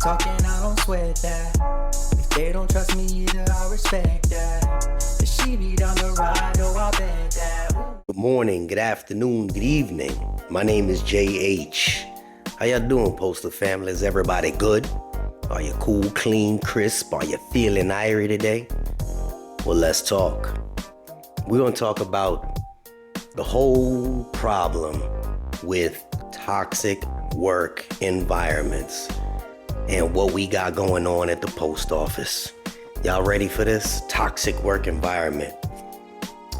talking, I don't sweat that. If they don't trust me either, I respect that. But she be down the ride, oh, I bet that. Good morning, good afternoon, good evening. My name is JH. How y'all doing, Postal family? Is everybody good? Are you cool, clean, crisp? Are you feeling irie today? Well, let's talk. We're going to talk about the whole problem with toxic work environments and what we got going on at the post office. Y'all ready for this? Toxic work environment.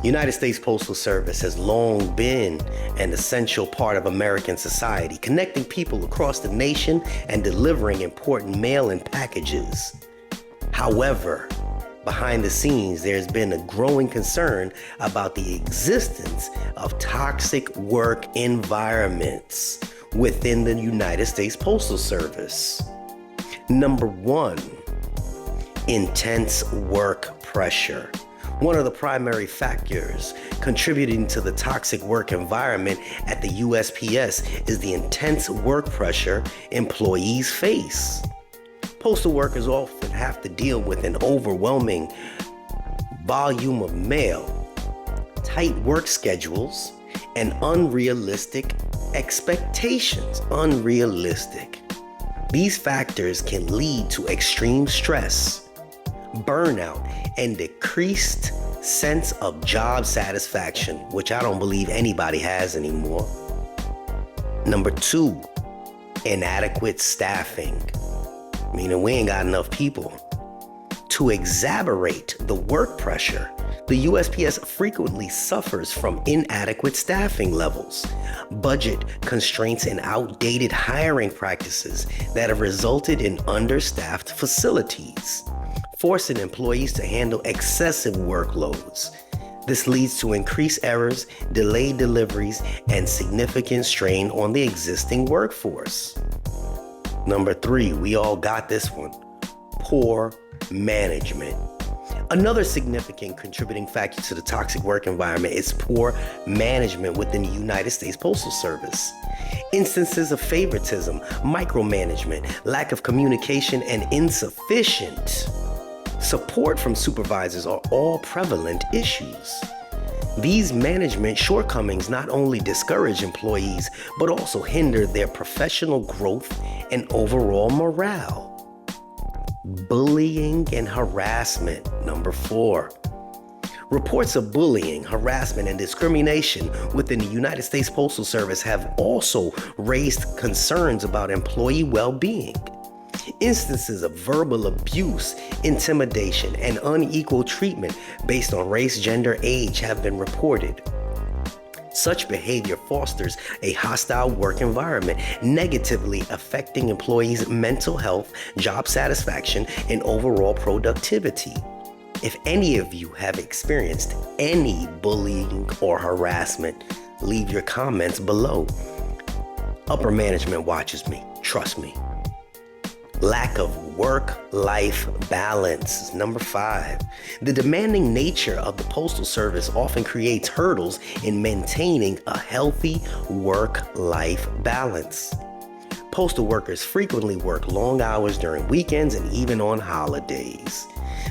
United States Postal Service has long been an essential part of American society, connecting people across the nation and delivering important mail and packages. However, behind the scenes, there's been a growing concern about the existence of toxic work environments within the United States Postal Service. Number one, intense work pressure. One of the primary factors contributing to the toxic work environment at the USPS is the intense work pressure employees face. Postal workers often have to deal with an overwhelming volume of mail, tight work schedules, and unrealistic expectations. These factors can lead to extreme stress, burnout, and decreased sense of job satisfaction, which I don't believe anybody has anymore. Number two, inadequate staffing. Meaning we ain't got enough people. To exacerbate the work pressure, the USPS frequently suffers from inadequate staffing levels, budget constraints, and outdated hiring practices that have resulted in understaffed facilities, forcing employees to handle excessive workloads. This leads to increased errors, delayed deliveries, and significant strain on the existing workforce. Number three, we all got this one, poor management. Another significant contributing factor to the toxic work environment is poor management within the United States Postal Service. Instances of favoritism, micromanagement, lack of communication, and insufficient support from supervisors are all prevalent issues. These management shortcomings not only discourage employees, but also hinder their professional growth and overall morale. Bullying and harassment. Number four. Reports of bullying, harassment, and discrimination within the United States Postal Service have also raised concerns about employee well-being. Instances of verbal abuse, intimidation, and unequal treatment based on race, gender, age have been reported. Such behavior fosters a hostile work environment, negatively affecting employees' mental health, job satisfaction, and overall productivity. If any of you have experienced any bullying or harassment, leave your comments below. Upper management watches me, trust me. Lack of work-life balance. Number five, the demanding nature of the Postal Service often creates hurdles in maintaining a healthy work-life balance. Postal workers frequently work long hours during weekends and even on holidays.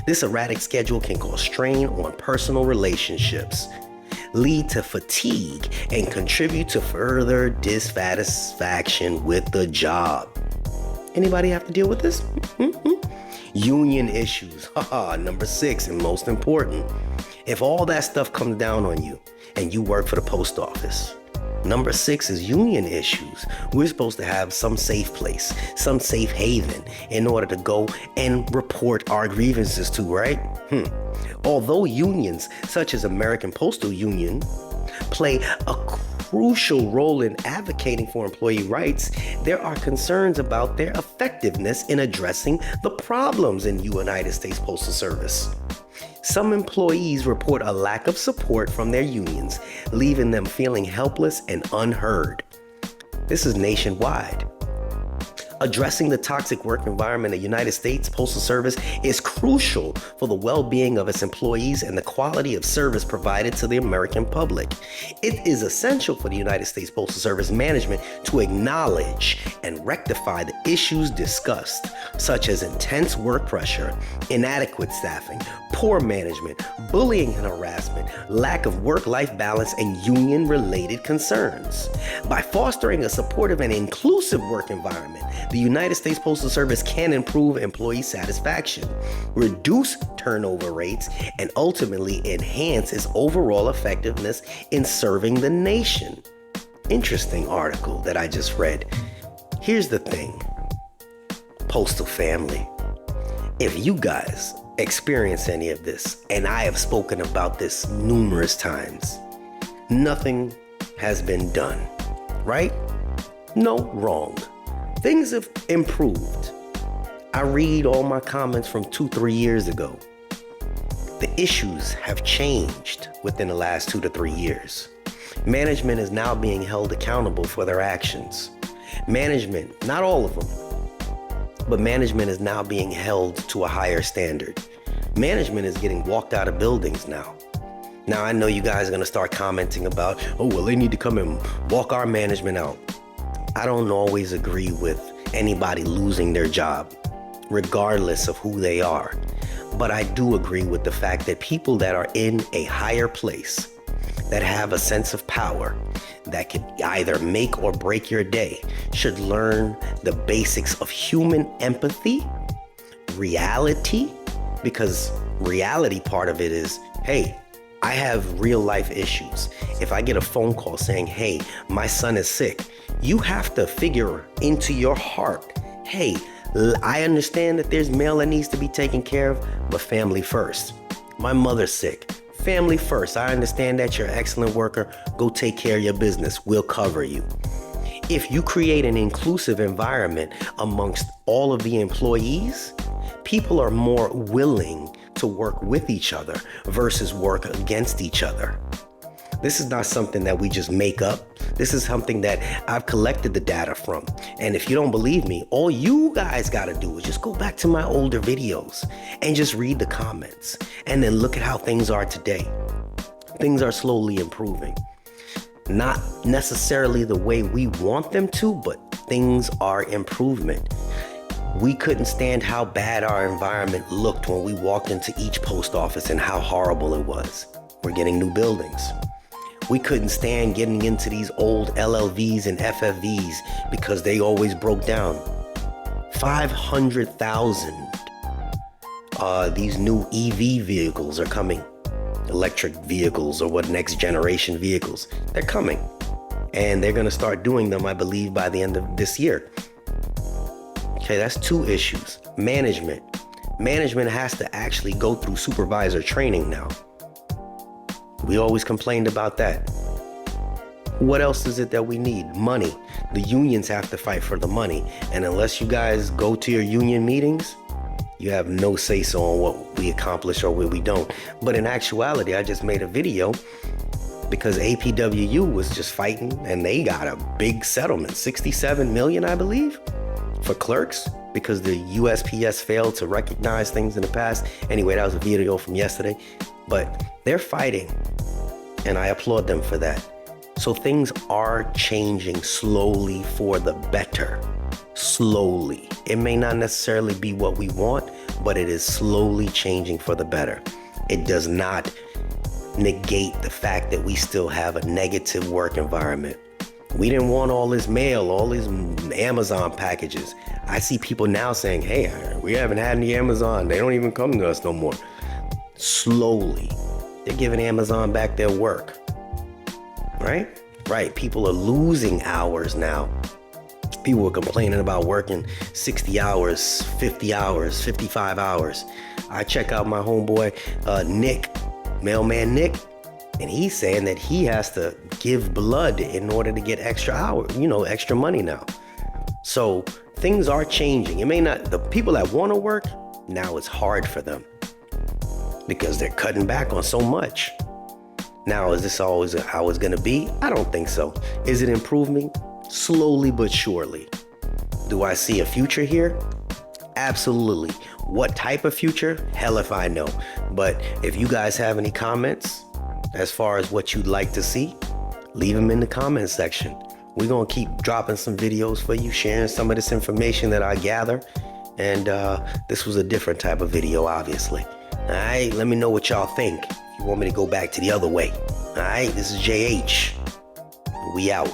This erratic schedule can cause strain on personal relationships, lead to fatigue, and contribute to further dissatisfaction with the job. Anybody have to deal with this? Union issues. Number six, and most important. If all that stuff comes down on you and you work for the post office, number six is union issues. We're supposed to have some safe place, some safe haven in order to go and report our grievances to, right? Although unions such as American Postal Union play a crucial role in advocating for employee rights, there are concerns about their effectiveness in addressing the problems in the United States Postal Service. Some employees report a lack of support from their unions, leaving them feeling helpless and unheard. This is nationwide. Addressing the toxic work environment in the United States Postal Service is crucial for the well-being of its employees and the quality of service provided to the American public. It is essential for the United States Postal Service management to acknowledge and rectify the issues discussed, such as intense work pressure, inadequate staffing, poor management, bullying and harassment, lack of work-life balance, and union-related concerns. By fostering a supportive and inclusive work environment, the United States Postal Service can improve employee satisfaction, reduce turnover rates, and ultimately enhance its overall effectiveness in serving the nation. Interesting article that I just read. Here's the thing, Postal family. If you guys experience any of this, and I have spoken about this numerous times, nothing has been done, right? No, wrong. Things have improved. I read all my comments from 2-3 years ago. The issues have changed within the last 2 to 3 years. Management is now being held accountable for their actions. Management, not all of them, but management is now being held to a higher standard. Management is getting walked out of buildings now. Now, I know you guys are gonna start commenting about, oh, well, they need to come and walk our management out. I don't always agree with anybody losing their job, regardless of who they are. But I do agree with the fact that people that are in a higher place, that have a sense of power, that can either make or break your day, should learn the basics of human empathy, reality, because reality part of it is, hey, I have real life issues. If I get a phone call saying, hey, my son is sick, you have to figure into your heart, hey, I understand that there's mail that needs to be taken care of, but family first. My mother's sick. Family first. I understand that you're an excellent worker. Go take care of your business. We'll cover you. If you create an inclusive environment amongst all of the employees, people are more willing to work with each other versus work against each other. This is not something that we just make up. This is something that I've collected the data from. And if you don't believe me, all you guys got to do is just go back to my older videos and just read the comments and then look at how things are today. Things are slowly improving. Not necessarily the way we want them to, but things are improvement. We couldn't stand how bad our environment looked when we walked into each post office and how horrible it was. We're getting new buildings. We couldn't stand getting into these old LLVs and FFVs because they always broke down. 500,000 these new EV vehicles are coming. Electric vehicles, or what, next generation vehicles. They're coming. And they're gonna start doing them, I believe, by the end of this year. Okay, that's 2 issues. Management. Management has to actually go through supervisor training now. We always complained about that. What else is it that we need? Money. The unions have to fight for the money. And unless you guys go to your union meetings, you have no say-so on what we accomplish or what we don't. But in actuality, I just made a video because APWU was just fighting and they got a big settlement, 67 million, I believe, for clerks, because the USPS failed to recognize things in the past. Anyway, that was a video from yesterday. But they're fighting, and I applaud them for that. So things are changing slowly for the better. Slowly. It may not necessarily be what we want, but it is slowly changing for the better. It does not negate the fact that we still have a negative work environment. We didn't want all this mail, all these Amazon packages. I see people now saying, hey, we haven't had any Amazon. They don't even come to us no more. Slowly, they're giving Amazon back their work, right? Right, people are losing hours now. People were complaining about working 60 hours, 50 hours, 55 hours. I check out my homeboy, Nick, mailman Nick, and he's saying that he has to give blood in order to get extra hours, extra money now. So things are changing. It may not, the people that want to work, now it's hard for them, because they're cutting back on so much. Now, is this always how it's gonna be? I don't think so. Is it improving? Slowly but surely. Do I see a future here? Absolutely. What type of future? Hell if I know. But if you guys have any comments as far as what you'd like to see, leave them in the comment section. We're going to keep dropping some videos for you, sharing some of this information that I gather. And this was a different type of video, obviously. All right, let me know what y'all think. If you want me to go back to the other way. All right, this is JH. We out.